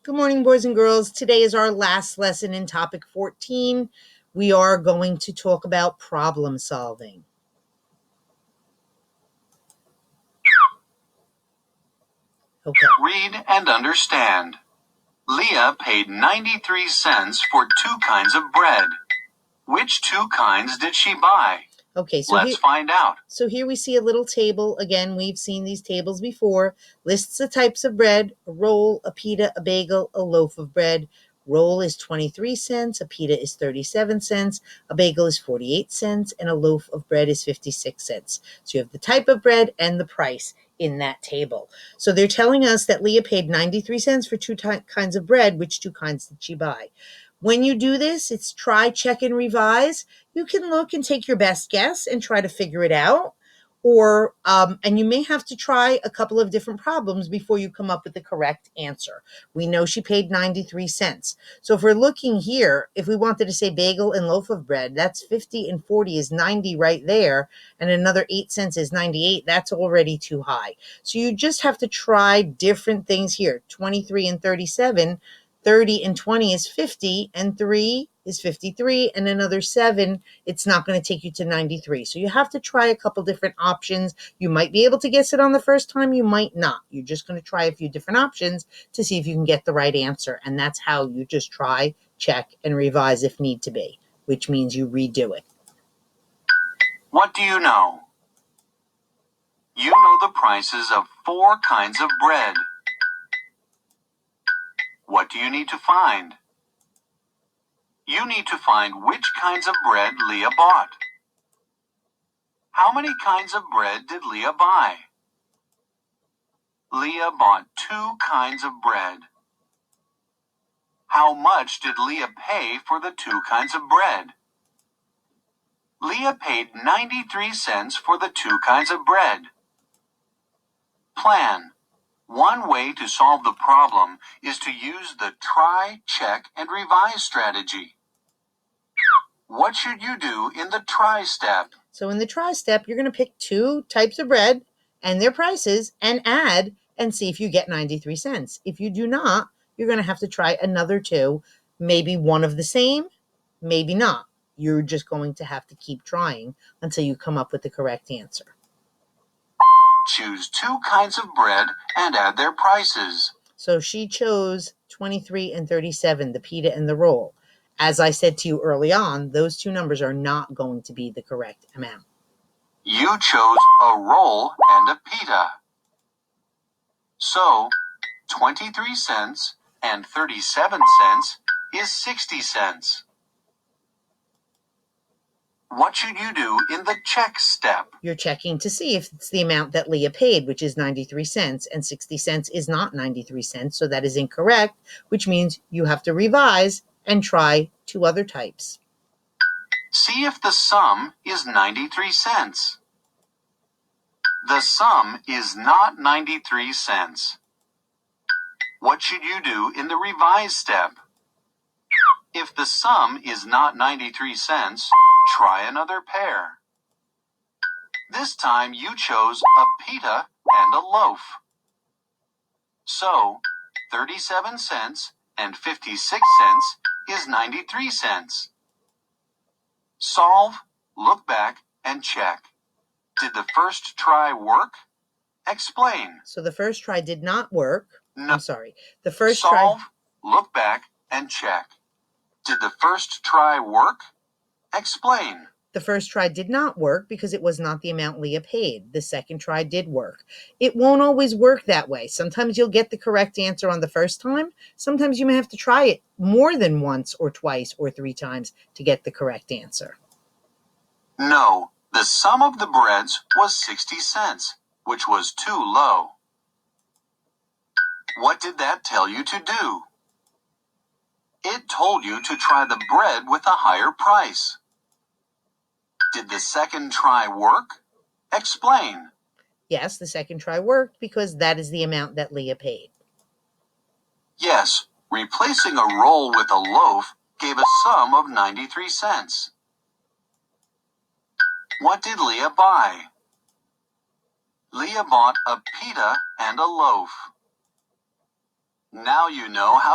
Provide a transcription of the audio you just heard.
Good morning, boys and girls. Today is our last lesson in topic 14. We are going to talk about problem solving. Okay. Read and understand. Leah paid 93 cents for 2 kinds of bread. Which 2 kinds did she buy? Okay, Let's find out. So here we see a little table. Again, we've seen these tables before. Lists the types of bread: a roll, a pita, a bagel, a loaf of bread. Roll is 23 cents, a pita is 37 cents, a bagel is 48 cents, and a loaf of bread is 56 cents. So you have the type of bread and the price in that table. So they're telling us that Leah paid 93 cents for 2 kinds of bread. Which 2 kinds did she buy? When you do this, it's try, check, and revise. You can look and take your best guess and try to figure it out. And you may have to try a couple of different problems before you come up with the correct answer. We know she paid 93 cents. So if we're looking here, if we wanted to say bagel and loaf of bread, that's 50 and 40 is 90 right there. And another 8 cents is 98. That's already too high. So you just have to try different things here. 23 and 37. 30 and 20 is 50, and 3 is 53, and another 7, it's not going to take you to 93. So you have to try a couple different options. You might be able to guess it on the first time, you might not. You're just going to try a few different options to see if you can get the right answer, and that's how you just try, check, and revise if need to be, which means you redo it. What do you know? You know the prices of 4 kinds of bread. What do you need to find? You need to find which kinds of bread Leah bought. How many kinds of bread did Leah buy? Leah bought 2 kinds of bread. How much did Leah pay for the 2 kinds of bread? Leah paid 93 cents for the 2 kinds of bread. Plan. One way to solve the problem is to use the try, check, and revise strategy. What should you do in the try step? So in the try step, you're going to pick 2 types of bread and their prices and add and see if you get 93 cents. If you do not, you're going to have to try another 2, maybe one of the same, maybe not. You're just going to have to keep trying until you come up with the correct answer. Choose 2 kinds of bread and add their prices. So she chose 23 and 37, the pita and the roll. As I said to you early on, those 2 numbers are not going to be the correct amount. You chose a roll and a pita. So, 23 cents and 37 cents is 60 cents. What should you do in the check step? You're checking to see if it's the amount that Leah paid, which is 93 cents, and 60 cents is not 93 cents, so that is incorrect, which means you have to revise and try 2 other types. See if the sum is 93 cents. The sum is not 93 cents. What should you do in the revise step? If the sum is not 93 cents, try another pair. This time you chose a pita and a loaf. So, 37 cents and 56 cents is 93 cents. Solve, look back, and check. Did the first try work? Explain. So the first try did not work. No. I'm sorry. The first Solve, look back, and check. Did the first try work? Explain. The first try did not work because it was not the amount Leah paid. The second try did work. It won't always work that way. Sometimes you'll get the correct answer on the first time. Sometimes you may have to try it more than once or twice or 3 times to get the correct answer. No, the sum of the breads was 60 cents, which was too low. What did that tell you to do? It told you to try the bread with a higher price. Did the second try work? Explain. Yes, the second try worked because that is the amount that Leah paid. Yes, replacing a roll with a loaf gave a sum of 93 cents. What did Leah buy? Leah bought a pita and a loaf. Now you know how